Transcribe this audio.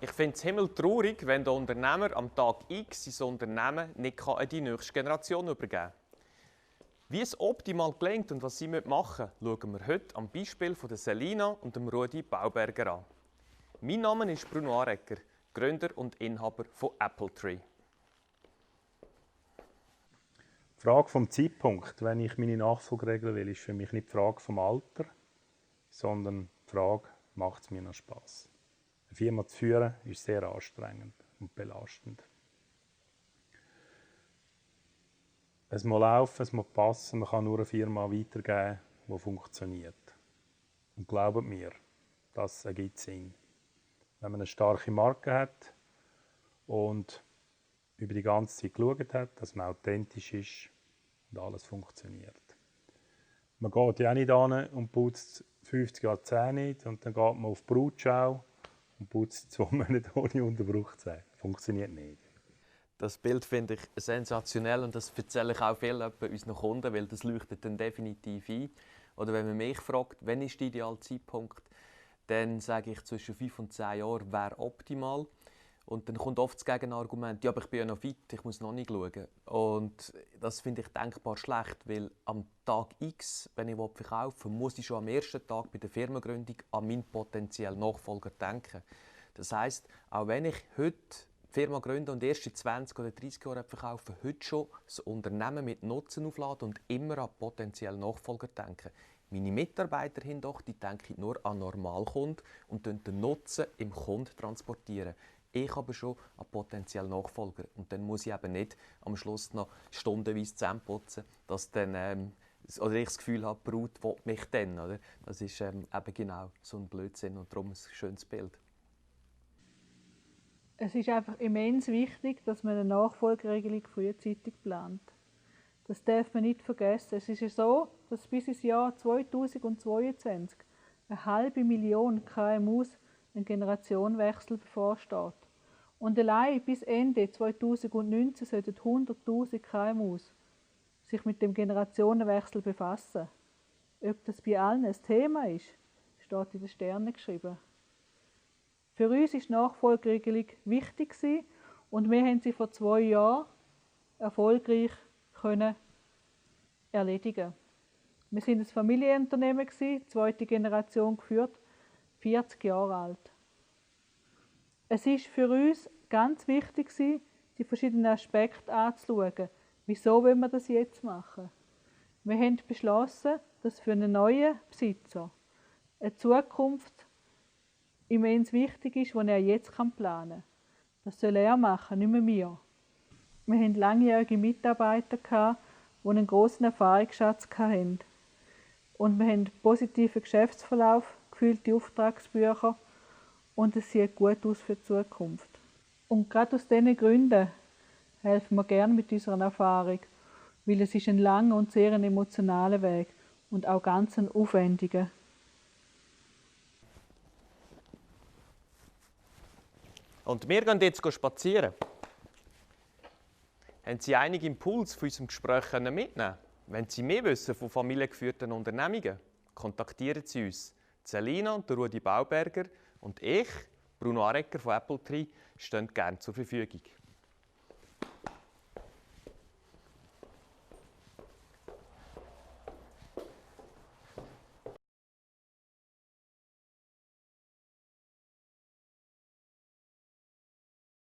Ich finde es himmeltraurig, wenn der Unternehmer am Tag X sein Unternehmen nicht an die nächste Generation übergeben kann. Wie es optimal gelingt und was sie machen müssen, schauen wir heute am Beispiel von Selina und Rudi Bauberger an. Mein Name ist Bruno Arecker, Gründer und Inhaber von Appletree. Die Frage vom Zeitpunkt, wenn ich meine Nachfolge regeln will, ist für mich nicht die Frage vom Alter, sondern die Frage, macht es mir noch Spass? Eine Firma zu führen ist sehr anstrengend und belastend. Es muss laufen, es muss passen, man kann nur eine Firma weitergeben, die funktioniert. Und glaubt mir, das ergibt Sinn. Wenn man eine starke Marke hat und über die ganze Zeit geschaut hat, dass man authentisch ist und alles funktioniert. Man geht ja auch nicht hin und putzt 50 Jahre die Zähne nicht und dann geht man auf die Brutschau und putzt 2 Monate ohne Unterbruch die Zähne. Funktioniert nicht. Das Bild finde ich sensationell und das erzähle ich auch viel unseren Kunden, weil das leuchtet dann definitiv ein. Oder wenn man mich fragt, wann ist der ideale Zeitpunkt, dann sage ich, zwischen 5 und 10 Jahren wäre optimal. Und dann kommt oft das Gegenargument, ja, aber ich bin ja noch fit, ich muss noch nicht schauen. Und das finde ich denkbar schlecht, weil am Tag X, wenn ich verkaufen will, muss ich schon am ersten Tag bei der Firmengründung an meinen potenziellen Nachfolger denken. Das heisst, auch wenn ich heute die Firma gründe und erst in 20 oder 30 Jahren verkaufe, heute schon das Unternehmen mit Nutzen aufladen und immer an potenziellen Nachfolger denken. Meine Mitarbeiter hindoch, die denken nur an Normalkunden und den Nutzen im Kunden transportieren. Ich aber schon an potenziellen Nachfolger. Und dann muss ich eben nicht am Schluss noch stundenweise Zähne putzen, dass dann, oder ich das Gefühl habe, die Braut will mich dann. Oder? Das ist eben genau so ein Blödsinn und darum ein schönes Bild. Es ist einfach immens wichtig, dass man eine Nachfolgeregelung frühzeitig plant. Das darf man nicht vergessen. Es ist ja so, dass bis ins Jahr 2022 500.000 KMUs ein Generationenwechsel bevorsteht. Und allein bis Ende 2019 sollten 100.000 KMUs sich mit dem Generationenwechsel befassen. Ob das bei allen ein Thema ist, steht in den Sternen geschrieben. Für uns war die Nachfolgeregelung wichtig und wir haben sie vor 2 Jahren erfolgreich erledigen. Wir waren ein Familienunternehmen, zweite Generation geführt, 40 Jahre alt. Es ist für uns ganz wichtig, die verschiedenen Aspekte anzuschauen. Wieso wollen wir das jetzt machen? Wir haben beschlossen, dass für einen neuen Besitzer eine Zukunft immens wichtig ist, die er jetzt planen kann. Das soll er machen, nicht mehr wir. Wir hatten langjährige Mitarbeiter, die einen grossen Erfahrungsschatz hatten. Und wir haben einen positiven Geschäftsverlauf, gefüllte Auftragsbücher und es sieht gut aus für die Zukunft. Und gerade aus diesen Gründen helfen wir gerne mit unserer Erfahrung, weil es ist ein langer und sehr emotionaler Weg und auch ganz ein aufwendiger. Und wir gehen jetzt spazieren. Haben Sie einige Impulse von unserem Gespräch mitnehmen? Wenn Sie mehr wissen von familiengeführten Unternehmungen, kontaktieren Sie uns. Selina und Rudi Bauberger und ich, Bruno Arecker von Appletree, stehen gerne zur Verfügung.